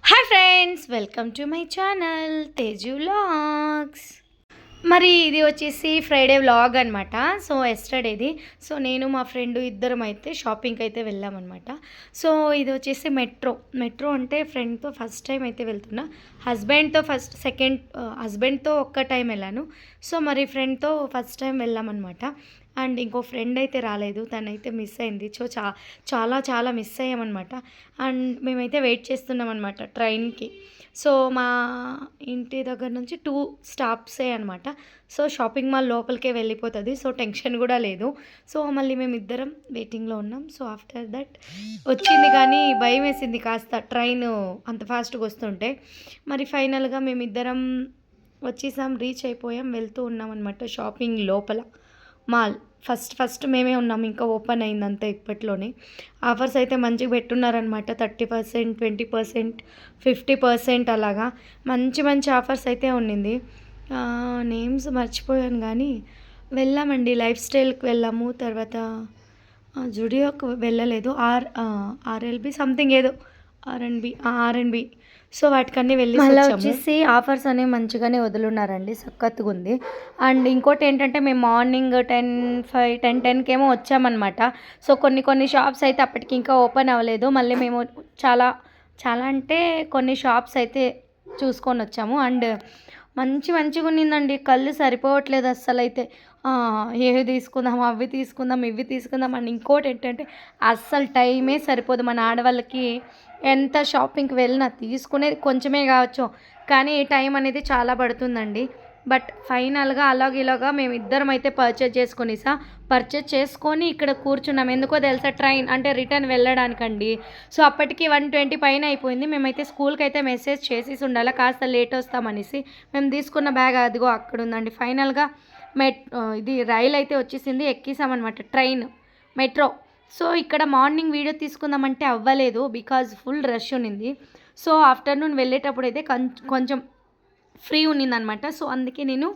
Hi friends, welcome to my channel Teju vlogs. మరి ఇది వచ్చేసి ఫ్రైడే వ్లాగ్ అనమాట. సో ఎస్టర్డేది. సో నేను మా ఫ్రెండ్ ఇద్దరం అయితే షాపింగ్కి అయితే వెళ్ళామన్నమాట. సో ఇది వచ్చేసి మెట్రో అంటే ఫ్రెండ్తో ఫస్ట్ టైం అయితే వెళ్తున్నా. హస్బెండ్తో ఒక్క టైం వెళ్ళాను. సో మరి ఫ్రెండ్తో ఫస్ట్ టైం వెళ్ళామన్నమాట. అండ్ ఇంకో ఫ్రెండ్ అయితే రాలేదు, తనైతే మిస్ అయింది. సో చాలా చాలా మిస్ అయ్యామన్నమాట. అండ్ మేమైతే వెయిట్ చేస్తున్నాం అనమాట ట్రైన్కి. సో మా ఇంటి దగ్గర నుంచి 2 స్టాప్సే అనమాట. సో షాపింగ్ మాల్ లోపలికే వెళ్ళిపోతుంది. సో టెన్షన్ కూడా లేదు. సో మళ్ళీ మేమిద్దరం వెయిటింగ్లో ఉన్నాం. సో ఆఫ్టర్ దట్ వచ్చింది, కానీ భయం వేసింది కాస్త ట్రైన్ అంత ఫాస్ట్గా వస్తుంటే. మరి ఫైనల్గా మేమిద్దరం వచ్చేసాం, రీచ్ అయిపోయాం, వెళ్తూ ఉన్నాం అనమాట షాపింగ్ లోపల. మాల్ ఫస్ట్ మేమే ఉన్నాం, ఇంకా ఓపెన్ అయిందంతా ఇప్పట్లోనే. ఆఫర్స్ అయితే మంచిగా పెట్టున్నారనమాట. 30%, 20%, 50% అలాగా మంచి ఆఫర్స్ అయితే ఉండింది. నేమ్స్ మర్చిపోయాను, కానీ వెళ్ళామండి. లైఫ్ స్టైల్కి వెళ్ళాము, తర్వాత జుడియోకి వెళ్ళలేదు, ఆర్ఎల్బి సంథింగ్ ఏదో ఆర్ఎన్బి. సో వాటికన్నీ వెళ్ళి మళ్ళీ వచ్చేసి ఆఫర్స్ అనేవి మంచిగానే వదులున్నారండి, సక్కత్తుగా ఉంది. అండ్ ఇంకోటి ఏంటంటే మేము మార్నింగ్ 10:10 ఏమో వచ్చామన్నమాట. సో కొన్ని షాప్స్ అయితే అప్పటికి ఇంకా ఓపెన్ అవ్వలేదు. మళ్ళీ మేము చాలా అంటే కొన్ని షాప్స్ అయితే చూసుకొని వచ్చాము. అండ్ మంచిగా ఉన్నిందండి, కళ్ళు సరిపోవట్లేదు అస్సలు అయితే. ఏవి తీసుకుందాం, అవి తీసుకుందాం, ఇవి తీసుకుందాం. అండ్ ఇంకోటి ఏంటంటే అస్సలు టైమే సరిపోదు. మన ఆడవాళ్ళకి ఎంత షాపింగ్కి వెళ్ళినా తీసుకునేది కొంచెమే కావచ్చు, కానీ టైం అనేది చాలా పడుతుందండి. బట్ ఫైనల్గా ఇలాగా మేమిద్దరం అయితే పర్చేజ్ చేసుకొని ఇక్కడ కూర్చున్నాం. ఎందుకో తెలుసా, ట్రైన్ అంటే రిటర్న్ వెళ్ళడానికండి. సో అప్పటికి 1:20 పైన అయిపోయింది. మేమైతే స్కూల్కి అయితే మెసేజ్ చేసేసి ఉండాలి, కాస్త లేట్ వస్తామనేసి. మేము తీసుకున్న బ్యాగ్ అదిగో అక్కడ ఉందండి. ఫైనల్గా ఇది రైలు అయితే వచ్చేసింది, ఎక్కేసామన్నమాట. మెట్రో. సో ఇక్కడ మార్నింగ్ వీడియో తీసుకుందామంటే అవ్వలేదు, బికాజ్ ఫుల్ రష్ ఉన్నింది. సో ఆఫ్టర్నూన్ వెళ్ళేటప్పుడు అయితే కొంచెం ఫ్రీ ఉన్నిందనమాట. సో అందుకే నేను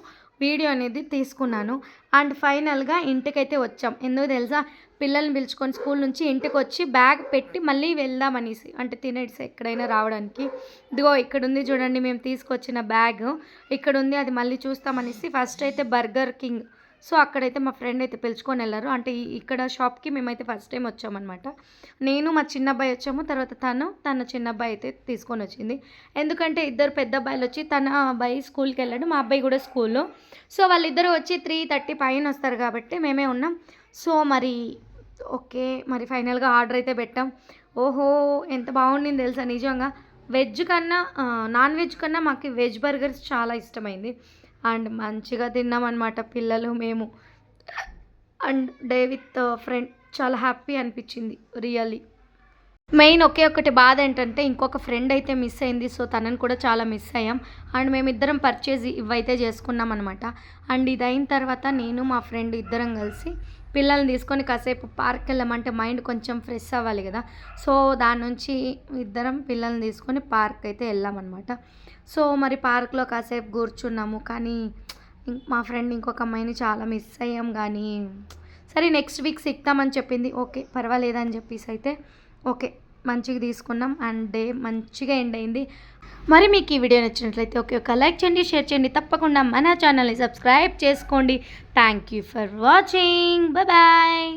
వీడియో అనేది తీసుకున్నాను. అండ్ ఫైనల్గా ఇంటికైతే వచ్చాం. ఎందుకు తెలుసా, పిల్లల్ని పిలుచుకొని స్కూల్ నుంచి ఇంటికి వచ్చి బ్యాగ్ పెట్టి మళ్ళీ వెళ్దామనేసి, అంటే తినేసి ఎక్కడైనా రావడానికి. ఇదిగో ఇక్కడ ఉంది చూడండి, మేము తీసుకొచ్చిన బ్యాగ్ ఇక్కడ ఉంది, అది మళ్ళీ చూస్తామనేసి ఫస్ట్ అయితే బర్గర్ కింగ్. సో అక్కడైతే మా ఫ్రెండ్ అయితే పిలుచుకొని వెళ్ళారు. అంటే ఇక్కడ షాప్కి మేమైతే ఫస్ట్ టైం వచ్చామన్నమాట. నేను మా చిన్న అబ్బాయి వచ్చాము, తర్వాత తన చిన్న అబ్బాయి అయితే తీసుకొని వచ్చింది. ఎందుకంటే ఇద్దరు పెద్ద అబ్బాయిలు వచ్చి, తన అబ్బాయి స్కూల్కి వెళ్ళాడు, మా అబ్బాయి కూడా స్కూల్లో. సో వాళ్ళిద్దరూ వచ్చి 3:30 పైన వస్తారు కాబట్టి మేమే ఉన్నాం. సో మరి ఓకే, మరి ఫైనల్గా ఆర్డర్ అయితే పెట్టాం. ఓహో ఎంత బాగుండింది తెలుసా, నిజంగా నాన్ వెజ్ కన్నా మాకు వెజ్ బర్గర్స్ చాలా ఇష్టమైంది. అండ్ మంచిగా తిన్నామన్నమాట పిల్లలు, మేము. అండ్ డే విత్ ఫ్రెండ్ చాలా హ్యాపీ అనిపించింది రియల్లీ. మెయిన్ ఒక్కటి బాధ ఏంటంటే ఇంకొక ఫ్రెండ్ అయితే మిస్ అయింది. సో తనని కూడా చాలా మిస్ అయ్యాం. అండ్ మేమిద్దరం పర్చేజ్ ఇవైతే చేసుకున్నాం అనమాట. అండ్ ఇది అయిన తర్వాత నేను మా ఫ్రెండ్ ఇద్దరం కలిసి పిల్లల్ని తీసుకొని కాసేపు పార్క్ వెళ్ళామంటే మైండ్ కొంచెం ఫ్రెష్ అవ్వాలి కదా. సో దాని నుంచి ఇద్దరం పిల్లల్ని తీసుకొని పార్క్ అయితే వెళ్ళామన్నమాట. సో మరి పార్క్లో కాసేపు కూర్చున్నాము, కానీ మా ఫ్రెండ్ ఇంకొక అమ్మాయిని చాలా మిస్ అయ్యాం. కానీ సరే నెక్స్ట్ వీక్ సిక్తామని చెప్పింది. ఓకే పర్వాలేదని చెప్పేసి అయితే ఓకే మంచిగా తీసుకున్నాం. అండ్ డే మంచిగా ఎండ్ అయింది. మరి మీకు ఈ వీడియో నచ్చినట్లయితే ఒక లైక్ చేయండి, షేర్ చేయండి, తప్పకుండా మన ఛానల్ని సబ్స్క్రైబ్ చేసుకోండి. Thank you for watching. Bye.